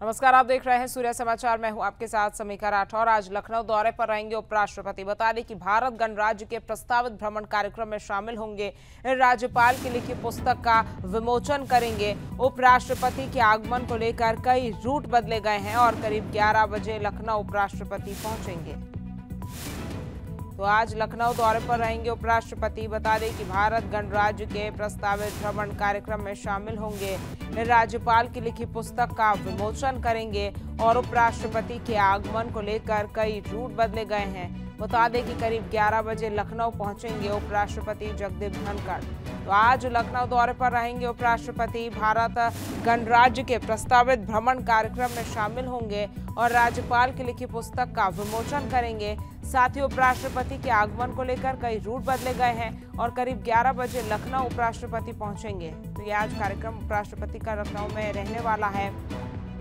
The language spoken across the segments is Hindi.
नमस्कार, आप देख रहे हैं सूर्य समाचार। मैं हूं आपके साथ समीक्षा राठौर। आज लखनऊ दौरे पर रहेंगे उपराष्ट्रपति। बता दें कि भारत गणराज्य के प्रस्तावित भ्रमण कार्यक्रम में शामिल होंगे। राज्यपाल की लिखी पुस्तक का विमोचन करेंगे। उपराष्ट्रपति के आगमन को लेकर कई रूट बदले गए हैं और करीब 11 बजे लखनऊ उपराष्ट्रपति पहुंचेंगे। तो आज लखनऊ दौरे पर रहेंगे उपराष्ट्रपति। बता दें कि भारत गणराज्य के प्रस्तावित भ्रमण कार्यक्रम में शामिल होंगे। राज्यपाल की लिखी पुस्तक का विमोचन करेंगे और उपराष्ट्रपति के आगमन को लेकर कई रूट बदले गए हैं। बता दें कि करीब 11 बजे लखनऊ पहुंचेंगे उपराष्ट्रपति जगदीप धनखड़। तो आज लखनऊ दौरे पर रहेंगे उपराष्ट्रपति। भारत गणराज्य के प्रस्तावित भ्रमण कार्यक्रम में शामिल होंगे और राज्यपाल की लिखी पुस्तक का विमोचन करेंगे। साथ ही उपराष्ट्रपति के आगमन को लेकर कई रूट बदले गए हैं और करीब 11 बजे लखनऊ उपराष्ट्रपति पहुंचेंगे। तो ये आज कार्यक्रम उपराष्ट्रपति का लखनऊ में रहने वाला है।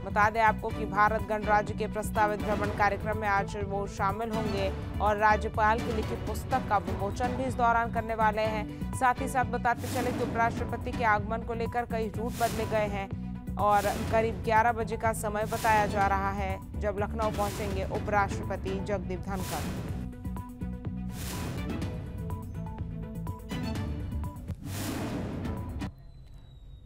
बता दें आपको कि भारत गणराज्य के प्रस्तावित भ्रमण कार्यक्रम में आज वो शामिल होंगे और राज्यपाल की लिखित पुस्तक का विमोचन भी इस दौरान करने वाले हैं। साथ ही साथ बताते चले कि उपराष्ट्रपति के आगमन को लेकर कई रूट बदले गए हैं और करीब 11 बजे का समय बताया जा रहा है जब लखनऊ पहुंचेंगे उपराष्ट्रपति जगदीप धनखड़।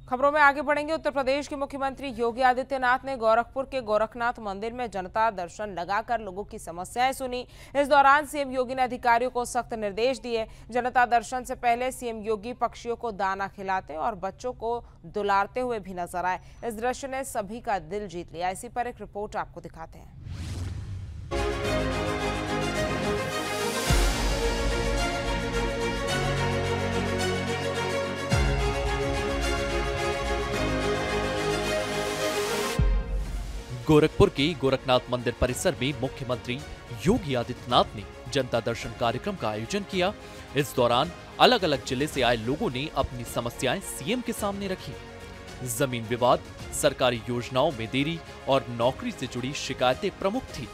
खबरों में आगे बढ़ेंगे। उत्तर प्रदेश के मुख्यमंत्री योगी आदित्यनाथ ने गोरखपुर के गोरखनाथ मंदिर में जनता दर्शन लगाकर लोगों की समस्याएं सुनी। इस दौरान सीएम योगी ने अधिकारियों को सख्त निर्देश दिए। जनता दर्शन से पहले सीएम योगी पक्षियों को दाना खिलाते और बच्चों को दुलारते हुए भी नजर आए। इस दृश्य ने सभी का दिल जीत लिया। इसी पर एक रिपोर्ट आपको दिखाते हैं। गोरखपुर के गोरखनाथ मंदिर परिसर में मुख्यमंत्री योगी आदित्यनाथ ने जनता दर्शन कार्यक्रम का आयोजन किया। इस दौरान अलग अलग जिले से आए लोगों ने अपनी समस्याएं सीएम के सामने रखी। जमीन विवाद, सरकारी योजनाओं में देरी और नौकरी से जुड़ी शिकायतें प्रमुख थी।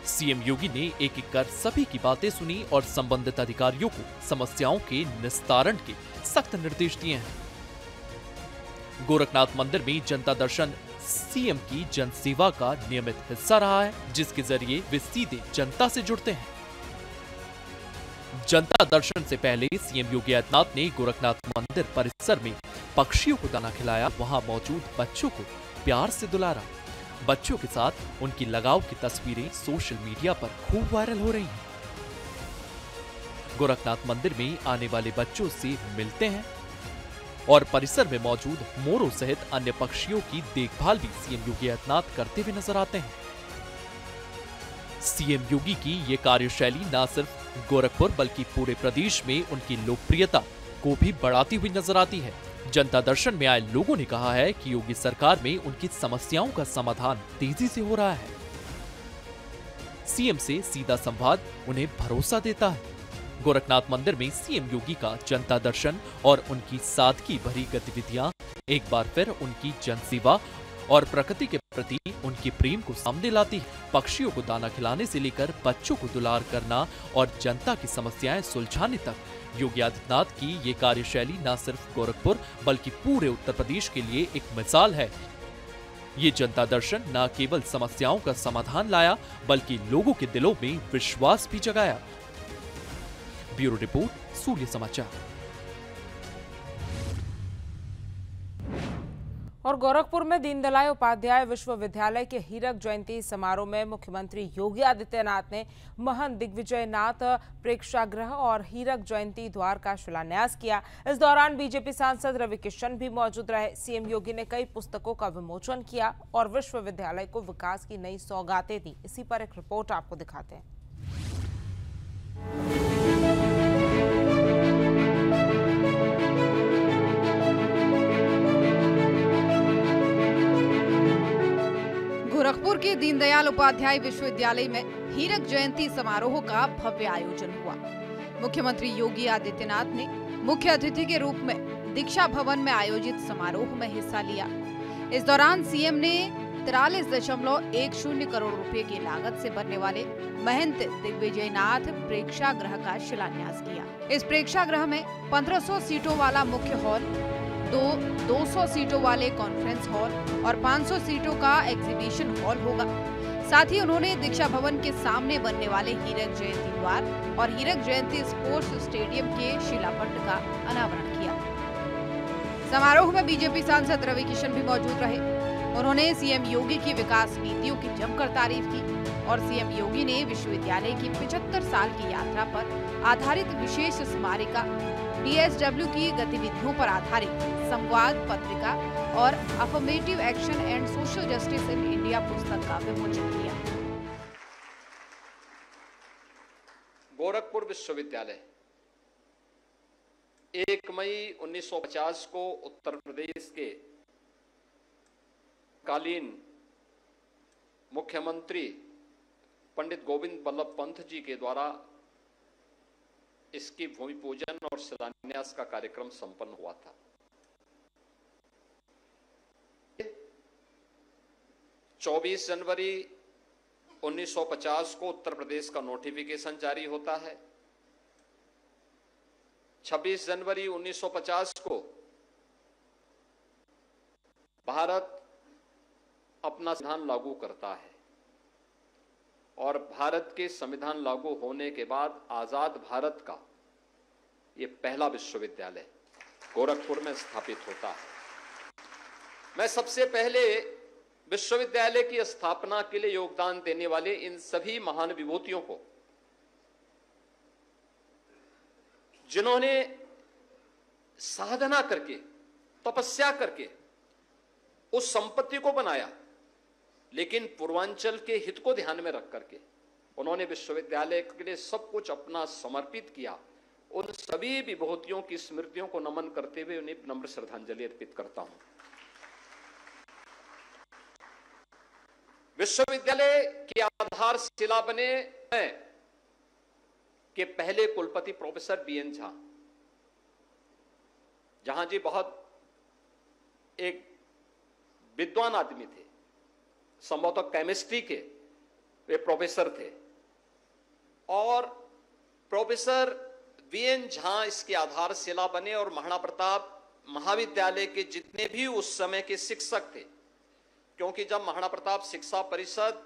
सीएम योगी ने एक एक कर सभी की बातें सुनी और संबंधित अधिकारियों को समस्याओं के निस्तारण के सख्त निर्देश दिए हैं। गोरखनाथ मंदिर में जनता दर्शन सीएम की जनसेवा का नियमित हिस्सा रहा है, जिसके जरिए वे सीधे जनता से जुड़ते हैं। जनता दर्शन से पहले सीएम योगी आदित्यनाथ ने गोरखनाथ मंदिर परिसर में पक्षियों को दाना खिलाया। वहां मौजूद बच्चों को प्यार से दुलारा। बच्चों के साथ उनकी लगाव की तस्वीरें सोशल मीडिया पर खूब वायरल हो रही हैं। गोरखनाथ मंदिर में आने वाले बच्चों से मिलते हैं और परिसर में मौजूद मोरों सहित अन्य पक्षियों की देखभाल भी सीएम योगी आदित्यनाथ करते हुए नजर आते हैं। सीएम योगी की ये कार्यशैली न सिर्फ गोरखपुर बल्कि पूरे प्रदेश में उनकी लोकप्रियता को भी बढ़ाती हुई नजर आती है। जनता दर्शन में आए लोगों ने कहा है कि योगी सरकार में उनकी समस्याओं का समाधान तेजी से हो रहा है। सीएम से सीधा संवाद उन्हें भरोसा देता है। गोरखनाथ मंदिर में सीएम योगी का जनता दर्शन और उनकी सादगी भरी गतिविधियां एक बार फिर उनकी जनसेवा और प्रकृति के प्रति उनके प्रेम को सामने लाती है। पक्षियों को दाना खिलाने से लेकर बच्चों को दुलार करना और जनता की समस्याएं सुलझाने तक योगी आदित्यनाथ की ये कार्यशैली न सिर्फ गोरखपुर बल्कि पूरे उत्तर प्रदेश के लिए एक मिसाल है। ये जनता दर्शन न केवल समस्याओं का समाधान लाया बल्कि लोगों के दिलों में विश्वास भी जगाया। ब्यूरो रिपोर्ट, सूर्य समाचार। और गोरखपुर में दीनदयाल उपाध्याय विश्वविद्यालय के हीरक जयंती समारोह में मुख्यमंत्री योगी आदित्यनाथ ने महंत दिग्विजयनाथ प्रेक्षागृह और हीरक जयंती द्वार का शिलान्यास किया। इस दौरान बीजेपी सांसद रवि किशन भी मौजूद रहे। सीएम योगी ने कई पुस्तकों का विमोचन किया और विश्वविद्यालय को विकास की नई सौगातें दी। इसी पर एक रिपोर्ट आपको दिखाते हैं। गोरखपुर के दीनदयाल उपाध्याय विश्वविद्यालय में हीरक जयंती समारोह का भव्य आयोजन हुआ। मुख्यमंत्री योगी आदित्यनाथ ने मुख्य अतिथि के रूप में दीक्षा भवन में आयोजित समारोह में हिस्सा लिया। इस दौरान सीएम ने 43.10 करोड़ रुपए की लागत से बनने वाले महंत दिग्विजयनाथ प्रेक्षागृह का शिलान्यास किया। इस प्रेक्षागृह में 1500 सीटों वाला मुख्य हॉल, 200 सीटों वाले कॉन्फ्रेंस हॉल और 500 सीटों का एग्जीबिशन हॉल होगा। साथ ही उन्होंने दीक्षा भवन के सामने बनने वाले हीरक जयंती द्वार और हीरक जयंती स्पोर्ट्स स्टेडियम के शिलापट का अनावरण किया। समारोह में बीजेपी सांसद रवि किशन भी मौजूद रहे। उन्होंने सीएम योगी की विकास नीतियों की जमकर तारीफ की और सीएम योगी ने विश्वविद्यालय की 75 साल की यात्रा पर आधारित विशेष स्मारिका DSW की गतिविधियों पर आधारित संवाद पत्रिका और affirmative action and social justice in India पुस्तक का विमोचन किया। गोरखपुर विश्वविद्यालय 1 मई 1950 को उत्तर प्रदेश के कालीन मुख्यमंत्री पंडित गोविंद बल्लभ पंत जी के द्वारा इसकी भूमि पूजन और शिलान्यास का कार्यक्रम संपन्न हुआ था। 24 जनवरी 1950 को उत्तर प्रदेश का नोटिफिकेशन जारी होता है। 26 जनवरी 1950 को भारत अपना संविधान लागू करता है और भारत के संविधान लागू होने के बाद आजाद भारत का यह पहला विश्वविद्यालय गोरखपुर में स्थापित होता है। मैं सबसे पहले विश्वविद्यालय की स्थापना के लिए योगदान देने वाले इन सभी महान विभूतियों को, जिन्होंने साधना करके, तपस्या करके उस संपत्ति को बनाया, लेकिन पूर्वांचल के हित को ध्यान में रख करके उन्होंने विश्वविद्यालय के लिए सब कुछ अपना समर्पित किया, उन सभी विभूतियों की स्मृतियों को नमन करते हुए उन्हें नम्र श्रद्धांजलि अर्पित करता हूं। विश्वविद्यालय की आधारशिला बने के पहले कुलपति प्रोफेसर BN झा। जहां जी बहुत एक विद्वान आदमी थे, संभवतः केमिस्ट्री के वे प्रोफेसर थे, और प्रोफेसर BN झा इसकी आधारशिला बने और महाराणा प्रताप महाविद्यालय के जितने भी उस समय के शिक्षक थे, क्योंकि जब महाराणा प्रताप शिक्षा परिषद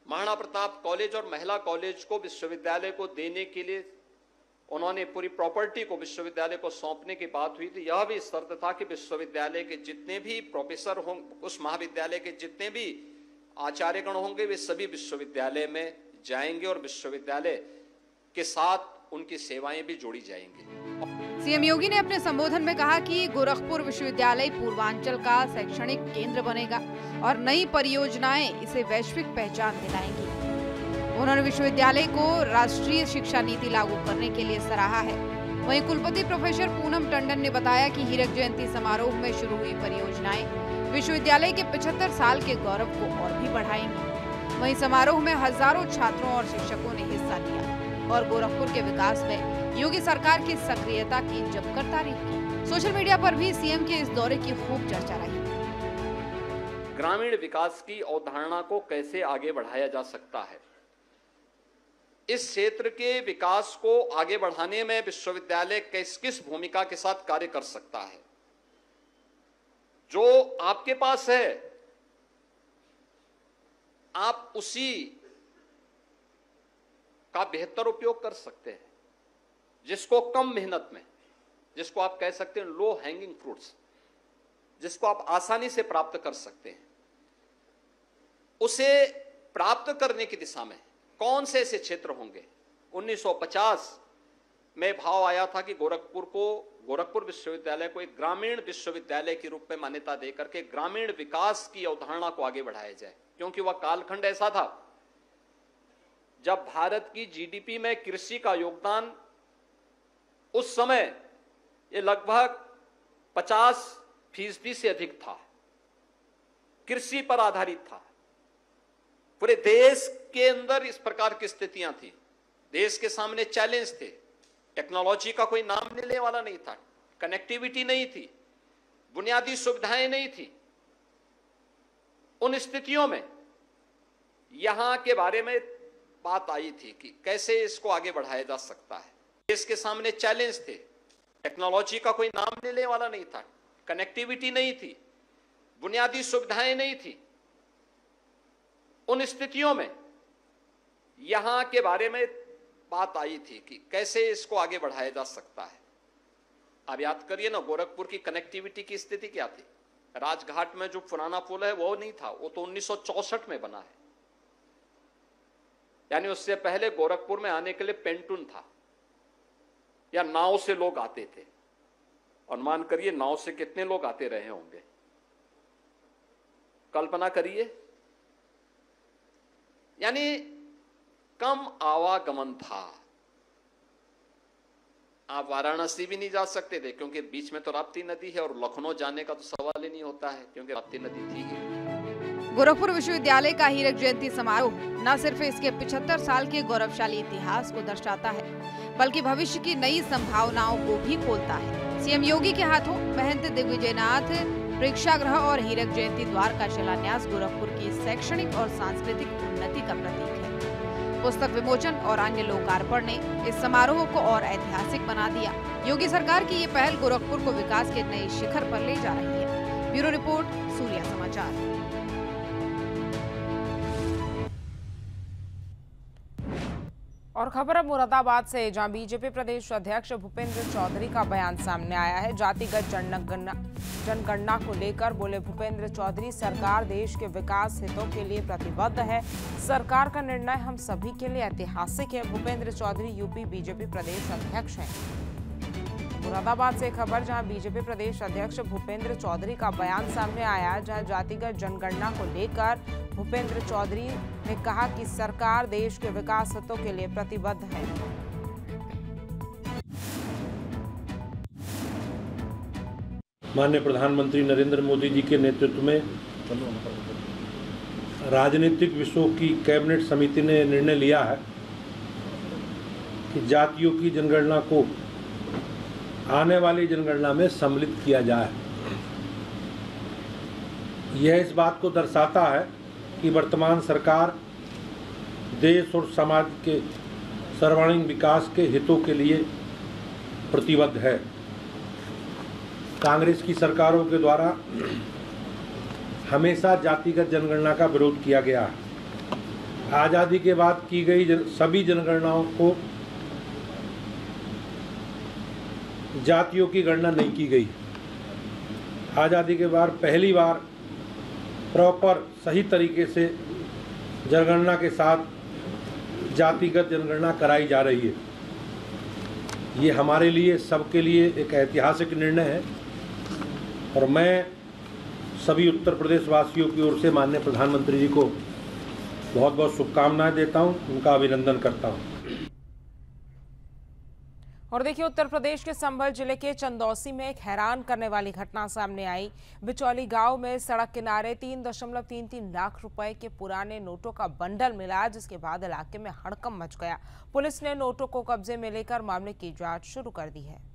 महाराणा प्रताप कॉलेज और महिला कॉलेज को विश्वविद्यालय को देने के लिए उन्होंने पूरी प्रॉपर्टी को विश्वविद्यालय को सौंपने की बात हुई थी, यह भी शर्त था कि विश्वविद्यालय के जितने भी प्रोफेसर होंगे, उस महाविद्यालय के जितने भी आचार्यगण होंगे, वे सभी विश्वविद्यालय में जाएंगे और विश्वविद्यालय के साथ उनकी सेवाएं भी जोड़ी जाएंगी। सीएम योगी ने अपने संबोधन में कहा कि गोरखपुर विश्वविद्यालय पूर्वांचल का शैक्षणिक केंद्र बनेगा और नई परियोजनाएं इसे वैश्विक पहचान दिलाएंगी। उन्होंने विश्वविद्यालय को राष्ट्रीय शिक्षा नीति लागू करने के लिए सराहा है। वहीं कुलपति प्रोफेसर पूनम टंडन ने बताया कि हीरक जयंती समारोह में शुरू हुई परियोजनाएं विश्वविद्यालय के 75 साल के गौरव को और भी बढ़ाएंगी। वहीं समारोह में हजारों छात्रों और शिक्षकों ने हिस्सा लिया और गोरखपुर के विकास में योगी सरकार की सक्रियता की जमकर तारीफ की। सोशल मीडिया पर भी सीएम के इस दौरे की खूब चर्चा रही। ग्रामीण विकास की अवधारणा को कैसे आगे बढ़ाया जा सकता है, इस क्षेत्र के विकास को आगे बढ़ाने में विश्वविद्यालय किस भूमिका के साथ कार्य कर सकता है। जो आपके पास है आप उसी का बेहतर उपयोग कर सकते हैं, जिसको कम मेहनत में, जिसको आप कह सकते हैं लो हैंगिंग फ्रूट्स, जिसको आप आसानी से प्राप्त कर सकते हैं, उसे प्राप्त करने की दिशा में कौन से ऐसे क्षेत्र होंगे। 1950 में भाव आया था कि गोरखपुर विश्वविद्यालय को एक ग्रामीण विश्वविद्यालय के रूप में मान्यता देकर के ग्रामीण विकास की अवधारणा को आगे बढ़ाया जाए, क्योंकि वह कालखंड ऐसा था जब भारत की जीडीपी में कृषि का योगदान उस समय ये लगभग 50% से अधिक था, कृषि पर आधारित था। पूरे देश के अंदर इस प्रकार की स्थितियां थी, देश के सामने चैलेंज थे, टेक्नोलॉजी का कोई नाम लेने वाला नहीं था, कनेक्टिविटी नहीं थी, बुनियादी सुविधाएं नहीं थी। उन स्थितियों में यहां के बारे में बात आई थी कि कैसे इसको आगे बढ़ाया जा सकता है। देश के सामने चैलेंज थे, टेक्नोलॉजी का कोई नाम लेने वाला नहीं था, कनेक्टिविटी नहीं थी, बुनियादी सुविधाएं नहीं थी। उन स्थितियों में यहां के बारे में बात आई थी कि कैसे इसको आगे बढ़ाया जा सकता है। आप याद करिए ना, गोरखपुर की कनेक्टिविटी की स्थिति क्या थी। राजघाट में जो पुराना पुल है वो नहीं था, वो तो 1964 में बना है। यानी उससे पहले गोरखपुर में आने के लिए पेंटून था या नाव से लोग आते थे। अनुमान करिए नाव से कितने लोग आते रहे होंगे, कल्पना करिए। यानी कम आवागमन था। आप वाराणसी भी नहीं जा सकते थे क्योंकि बीच में तो राप्ती नदी है, और लखनऊ जाने का तो सवाल ही नहीं होता है क्योंकि राप्ती नदी थी ही। गोरखपुर विश्वविद्यालय का हीरक जयंती समारोह न सिर्फ इसके 75 साल के गौरवशाली इतिहास को दर्शाता है, बल्कि भविष्य की नई संभावनाओं को भी खोलता है। सीएम योगी के हाथों महंत दिग्विजयनाथ प्रेक्षागृह और हीरक जयंती द्वार का शिलान्यास गोरखपुर की शैक्षणिक और सांस्कृतिक उन्नति का प्रतीक है। पुस्तक विमोचन और अन्य लोकार्पण ने इस समारोह को और ऐतिहासिक बना दिया। योगी सरकार की ये पहल गोरखपुर को विकास के नए शिखर पर ले जा रही है। ब्यूरो रिपोर्ट, सूर्या समाचार। और खबर अब मुरादाबाद से, जहां बीजेपी प्रदेश अध्यक्ष भूपेंद्र चौधरी का बयान सामने आया है। जातिगत जनगणना को लेकर बोले भूपेंद्र चौधरी, सरकार देश के विकास हितों के लिए प्रतिबद्ध है। सरकार का निर्णय हम सभी के लिए ऐतिहासिक है। भूपेंद्र चौधरी यूपी बीजेपी प्रदेश अध्यक्ष हैं। मुरादाबाद से खबर, जहां बीजेपी प्रदेश अध्यक्ष भूपेंद्र चौधरी का बयान सामने आया, जहां जातिगत जनगणना को लेकर भूपेंद्र चौधरी ने कहा कि सरकार देश के विकास हितों के लिए प्रतिबद्ध है। माननीय प्रधानमंत्री नरेंद्र मोदी जी के नेतृत्व में राजनीतिक विषयों की कैबिनेट समिति ने निर्णय लिया है कि जातियों की जनगणना को आने वाली जनगणना में सम्मिलित किया जाए। यह इस बात को दर्शाता है कि वर्तमान सरकार देश और समाज के सर्वांगीण विकास के हितों के लिए प्रतिबद्ध है। कांग्रेस की सरकारों के द्वारा हमेशा जातिगत जनगणना का विरोध किया गया है। आज़ादी के बाद की गई सभी जनगणनाओं को जातियों की गणना नहीं की गई। आज़ादी के बाद पहली बार प्रॉपर सही तरीके से जनगणना के साथ जातिगत जनगणना कराई जा रही है। ये हमारे लिए, सबके लिए एक ऐतिहासिक निर्णय है और मैं सभी उत्तर प्रदेश वासियों की ओर से माननीय प्रधानमंत्री जी को बहुत बहुत शुभकामनाएं देता हूं, उनका अभिनंदन करता हूं। और देखिए, उत्तर प्रदेश के संभल जिले के चंदौसी में एक हैरान करने वाली घटना सामने आई। बिचौली गांव में सड़क किनारे 3.33 लाख रुपए के पुराने नोटों का बंडल मिला, जिसके बाद इलाके में हड़कंप मच गया। पुलिस ने नोटों को कब्जे में लेकर मामले की जांच शुरू कर दी है।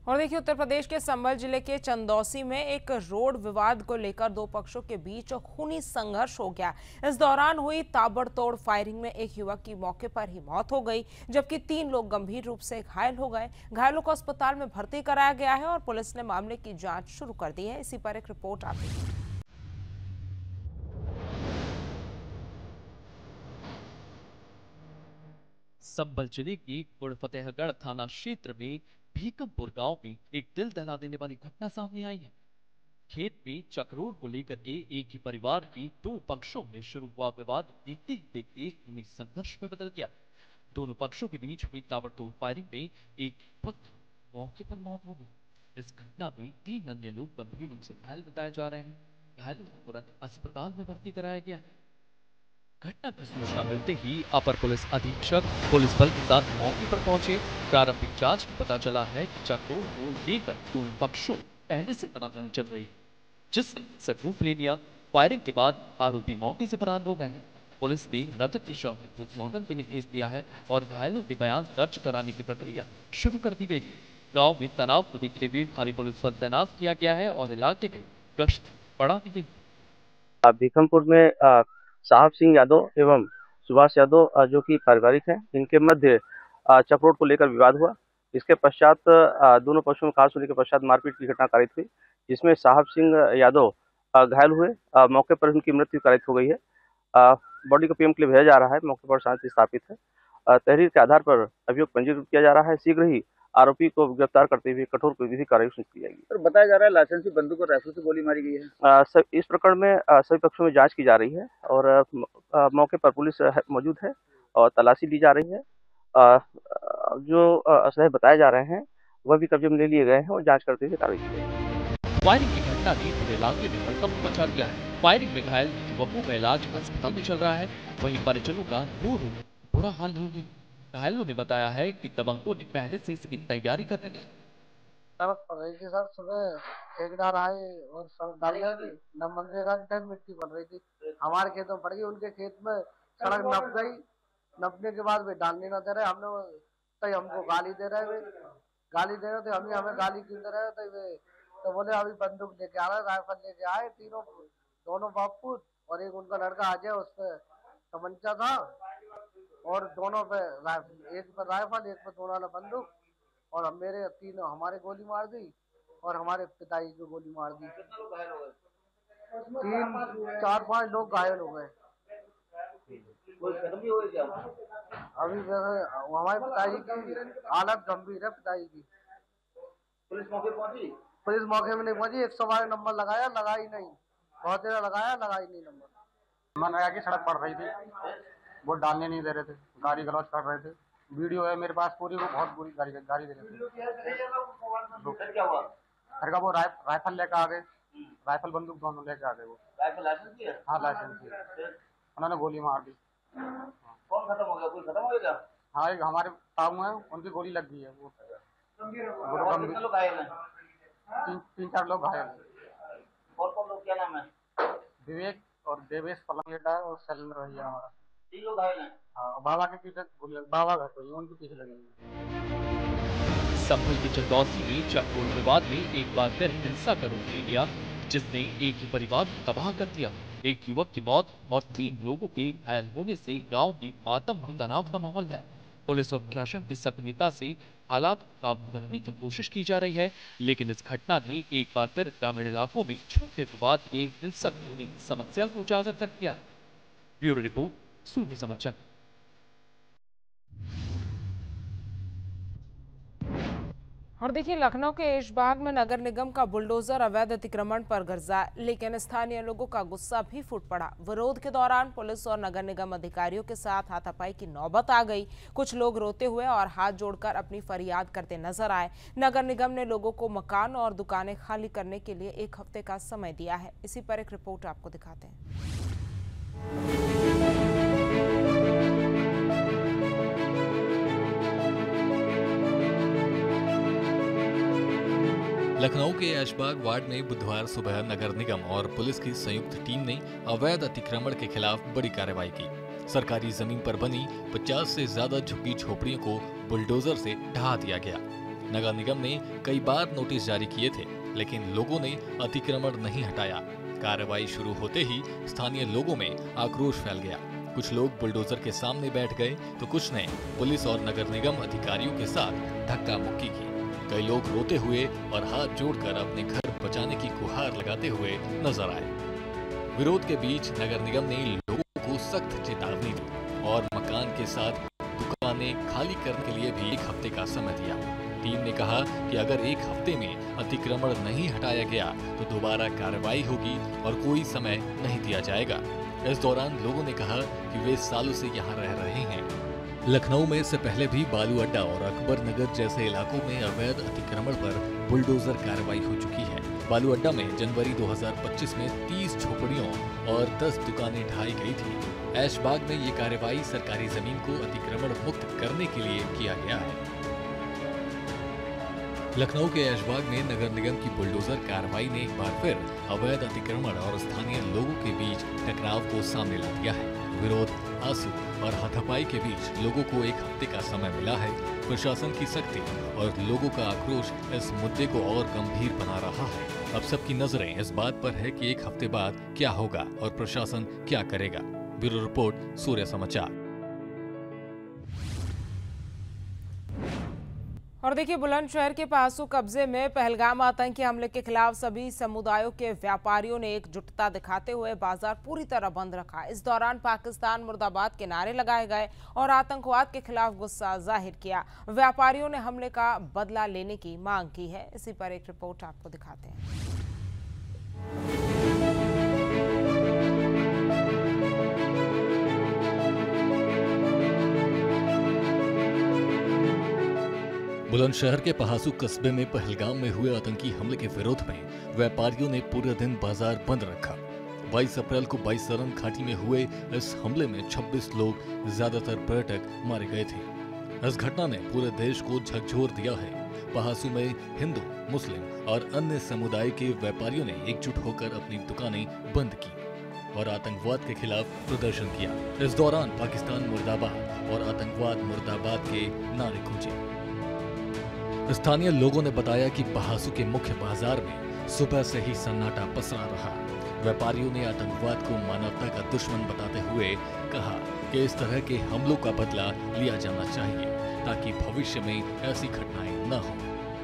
और देखिए, उत्तर प्रदेश के संभल जिले के चंदौसी में एक रोड विवाद को लेकर दो पक्षों के बीच खूनी संघर्ष हो गया। इस दौरान हुई ताबड़तोड़ फायरिंग में एक युवक की मौके पर ही मौत हो गई, जबकि 3 लोग गंभीर रूप से घायल हो गए। घायलों को अस्पताल में भर्ती कराया गया है और पुलिस ने मामले की जांच शुरू कर दी है। इसी पर एक रिपोर्ट आती है। संभल जिले के फतेहगढ़ थाना क्षेत्र में भीकमपुर गांव में एक दिल दहला देने वाली घटना सामने आई है। खेत में चक्रोर को लेकर के एक ही परिवार के 2 पक्षों में शुरू हुआ विवाद देखते ही देखते खूनी संघर्ष में बदल गया। दोनों पक्षों के बीच हुई ताबड़तोड़ फायरिंग में एक युवक मौके पर मौत हो गई। इस घटना में 3 अन्य लोग गंभीर रूप से घायल बताए जा रहे हैं। घायलों को तुरंत अस्पताल में भर्ती कराया गया है। घटना की सूचना मिलते ही अपर पुलिस अधीक्षक पुलिस बल के साथ मौके पर पहुंचे। प्रारंभिक जांच में पता चला है कि चक्रोर को लेकर दोनों पक्षों पहले से तनातनी चल रही, जिसने सबूत ले लिया। फायरिंग के बाद आरोपी मौके से फरार हो गए हैं। पुलिस ने मृतक की शव पोस्टमार्टम के लिए भेज दिया है और घायलों के बयान दर्ज कराने की प्रक्रिया शुरू कर दी गई। गाँव में तनाव को देखते हुए भारी पुलिस बल तैनात किया गया है और इलाके में गश्त बढ़ा दी गई। भीकमपुर में साहब सिंह यादव एवं सुभाष यादव जो कि पारिवारिक हैं, इनके मध्य चक्रोर को लेकर विवाद हुआ। इसके पश्चात दोनों पक्षों में खास होने के पश्चात मारपीट की घटना कारित हुई, जिसमें साहब सिंह यादव घायल हुए। मौके पर उनकी मृत्यु कारित हो गई है। बॉडी को पीएम के लिए भेजा जा रहा है। मौके पर शांति स्थापित है। तहरीर के आधार पर अभियोग पंजीकृत किया जा रहा है। शीघ्र ही आरोपी को गिरफ्तार करते हुए कठोर विधिक कार्रवाई की जाएगी। सर, बताया जा रहा है लाइसेंसी बंदूक और राइफल से गोली मारी गई है। इस प्रकरण में सभी पक्षों में जांच की जा रही है और मौके पर पुलिस मौजूद है और तलाशी ली जा रही है। जो असलहे बताए जा रहे हैं वह भी कब्जे में ले लिए गए हैं और जांच करते हुए कार्रवाई की जाएगी। फायरिंग की घटना ने पूरे इलाके में हड़कंप मचा दिया है। फायरिंग में घायल युवकों का इलाज अस्पताल में चल रहा है, वहीं परिजनों का बुरा हाल हो गया। घायलों ने बताया है कि दबंगों ने पहले से इसकी तैयारी कर रखी। सड़क पड़ रही थी सर, सुबह एक डार आए और सड़क डाल गई। न मनरेगा के टाइम मिट्टी पड़ रही थी, हमारे खेतों पड़ गई, उनके खेत में सड़क नप गई। नपने के बाद वे डालने न दे रहे, हमने हमको गाली दे रहे थे। हमें गाली क्यों दे रहे थे वे? तो बोले अभी बंदूक लेके आ रहे, राइफल लेके आए। दोनों बाप पूत और एक उनका लड़का अजय, उस पर तमंचा था और दोनों पे एक पे राइफल, एक पे दोनों ने बंदूक, और हमारे गोली मार दी और हमारे पिताजी को गोली मार दी। 4-5 लोग घायल हो गए। अभी हमारे पिताजी की हालत गंभीर है। पिताजी की पुलिस मौके में नहीं पहुंची। 112 नंबर लगाया, लगाई नहीं। बहुत देर लगाया, लगाई नहीं नंबर। मनरेगा की सड़क पड़ रही थी, वो डालने नहीं दे रहे थे, गाड़ी गलौज कर रहे थे। वीडियो है मेरे पास पूरी, वो बहुत बुरी गाड़ी दे रहे थे। क्या हुआ? फिर का वो राइफल लेकर आ गए, राइफल बंदूक दोनों लेके आ गए। वो राइफल लाइसेंस की है? हाँ, लाइसेंस की है। उन्होंने गोली मार दी। कौन खत्म हो गया? कोई खत्म हो गया? हाँ, एक हमारे ताऊ हैं, उनकी गोली लग गई है। वो कितने लोग घायल हैं? 3-4 लोग घायल हैं। और कौन लोग, क्या नाम है? विवेक और देवेश पलंगेटा और शैलेंद्र भैया हमारा। 3 लोग घायल हैं। हाँ, बाबा के पीछे बाबा घर पे उनके पीछे लगी। संभल के चंदौसी में चक्रोर विवाद में एक बार फिर हिंसा का रूप ले लिया, जिसने एक ही परिवार को तबाह कर दिया। एक युवक की मौत और 3 लोगों के घायल होने से गांव में मातम और तनाव का माहौल है। पुलिस और प्रशासन की सक्रियता से हालात काबू करने की कोशिश की जा रही है, लेकिन इस घटना ने एक बार फिर ग्रामीण इलाकों में छोटे विवाद के हिंसक होने की समस्या को उजागर कर दिया। ब्यूरो रिपोर्ट, सूर्य समाचार। और देखिए, लखनऊ के ऐशबाग में नगर निगम का बुलडोजर अवैध अतिक्रमण पर गरजा, लेकिन स्थानीय लोगों का गुस्सा भी फूट पड़ा। विरोध के दौरान पुलिस और नगर निगम अधिकारियों के साथ हाथापाई की नौबत आ गई। कुछ लोग रोते हुए और हाथ जोड़कर अपनी फरियाद करते नजर आए। नगर निगम ने लोगों को मकान और दुकानें खाली करने के लिए 1 हफ्ते का समय दिया है। इसी पर एक रिपोर्ट आपको दिखाते हैं। लखनऊ के ऐशबाग वार्ड में बुधवार सुबह नगर निगम और पुलिस की संयुक्त टीम ने अवैध अतिक्रमण के खिलाफ बड़ी कार्रवाई की। सरकारी जमीन पर बनी 50 से ज्यादा झुग्गी झोपड़ियों को बुलडोजर से ढहा दिया गया। नगर निगम ने कई बार नोटिस जारी किए थे, लेकिन लोगों ने अतिक्रमण नहीं हटाया। कार्रवाई शुरू होते ही स्थानीय लोगों में आक्रोश फैल गया। कुछ लोग बुलडोजर के सामने बैठ गए तो कुछ ने पुलिस और नगर निगम अधिकारियों के साथ धक्का मुक्की की। कई लोग रोते हुए और हाथ जोड़कर अपने घर बचाने की गुहार लगाते हुए नजर आए। विरोध के बीच नगर निगम ने लोगों को सख्त चेतावनी दी और मकान के साथ दुकानें खाली करने के लिए भी 1 हफ्ते का समय दिया। टीम ने कहा कि अगर 1 हफ्ते में अतिक्रमण नहीं हटाया गया तो दोबारा कार्रवाई होगी और कोई समय नहीं दिया जाएगा। इस दौरान लोगों ने कहा कि वे सालों से यहाँ रह रहे हैं। लखनऊ में इससे पहले भी बालू अड्डा और अकबर नगर जैसे इलाकों में अवैध अतिक्रमण पर बुलडोजर कार्रवाई हो चुकी है। बालू अड्डा में जनवरी 2025 में 30 झोपड़ियों और 10 दुकानें ढाई गई थी। ऐशबाग में ये कार्रवाई सरकारी जमीन को अतिक्रमण मुक्त करने के लिए किया गया है। लखनऊ के ऐशबाग में नगर निगम की बुलडोजर कार्रवाई ने एक बार फिर अवैध अतिक्रमण और स्थानीय लोगों के बीच टकराव को सामने ला दिया है। विरोध, आंसू और हाथापाई के बीच लोगों को 1 हफ्ते का समय मिला है। प्रशासन की सख्ती और लोगों का आक्रोश इस मुद्दे को और गंभीर बना रहा है। अब सबकी नजरें इस बात पर है कि 1 हफ्ते बाद क्या होगा और प्रशासन क्या करेगा। ब्यूरो रिपोर्ट, सूर्य समाचार। और देखिए, बुलंदशहर के पहासू कब्जे में पहलगाम आतंकी हमले के खिलाफ सभी समुदायों के व्यापारियों ने एकजुटता दिखाते हुए बाजार पूरी तरह बंद रखा। इस दौरान पाकिस्तान मुर्दाबाद के नारे लगाए गए और आतंकवाद के खिलाफ गुस्सा जाहिर किया। व्यापारियों ने हमले का बदला लेने की मांग की है। इसी पर एक रिपोर्ट आपको दिखाते हैं। बुलंदशहर के पहासू कस्बे में पहलगाम में हुए आतंकी हमले के विरोध में व्यापारियों ने पूरे दिन बाजार बंद रखा। 22 अप्रैल को 22 सरन घाटी में हुए इस हमले में 26 लोग, ज्यादातर पर्यटक, मारे गए थे। इस घटना ने पूरे देश को झकझोर दिया है। पहासू में हिंदू, मुस्लिम और अन्य समुदाय के व्यापारियों ने एकजुट होकर अपनी दुकानें बंद की और आतंकवाद के खिलाफ प्रदर्शन किया। इस दौरान पाकिस्तान मुर्दाबाद और आतंकवाद मुर्दाबाद के नारे गूंजे। स्थानीय लोगों ने बताया कि पहासू के मुख्य बाजार में सुबह से ही सन्नाटा पसरा रहा। व्यापारियों ने आतंकवाद को मानवता का दुश्मन बताते हुए कहा कि इस तरह के हमलों का बदला लिया जाना चाहिए ताकि भविष्य में ऐसी घटनाएं न हो।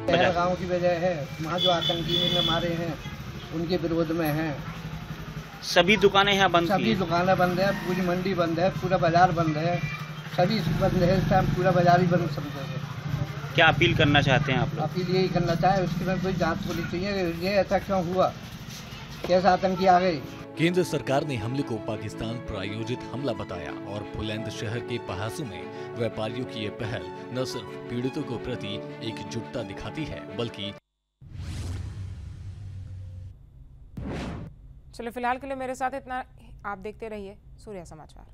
पहलगाम की वजह है, वहाँ जो आतंकी ने मारे हैं उनके विरोध में हैं। सभी दुकानें यहाँ बंद, सभी दुकानें बंद है, पूरी मंडी बंद है, पूरा बाजार बंद है, सभी बंद है। इस टाइम पूरा बाजार ही बंद समझे। क्या अपील करना चाहते हैं आप लोग? अपील यही करना चाहे, उसके बाद कोई जांच होनी चाहिए, ये ऐसा क्यों हुआ, कैसे आतंकी आ गए। केंद्र सरकार ने हमले को पाकिस्तान प्रायोजित हमला बताया और बुलंदशहर के पहासू में व्यापारियों की ये पहल न सिर्फ पीड़ितों के प्रति एकजुटता दिखाती है बल्कि। चलिए, फिलहाल के लिए मेरे साथ इतना। आप देखते रहिए सूर्य समाचार।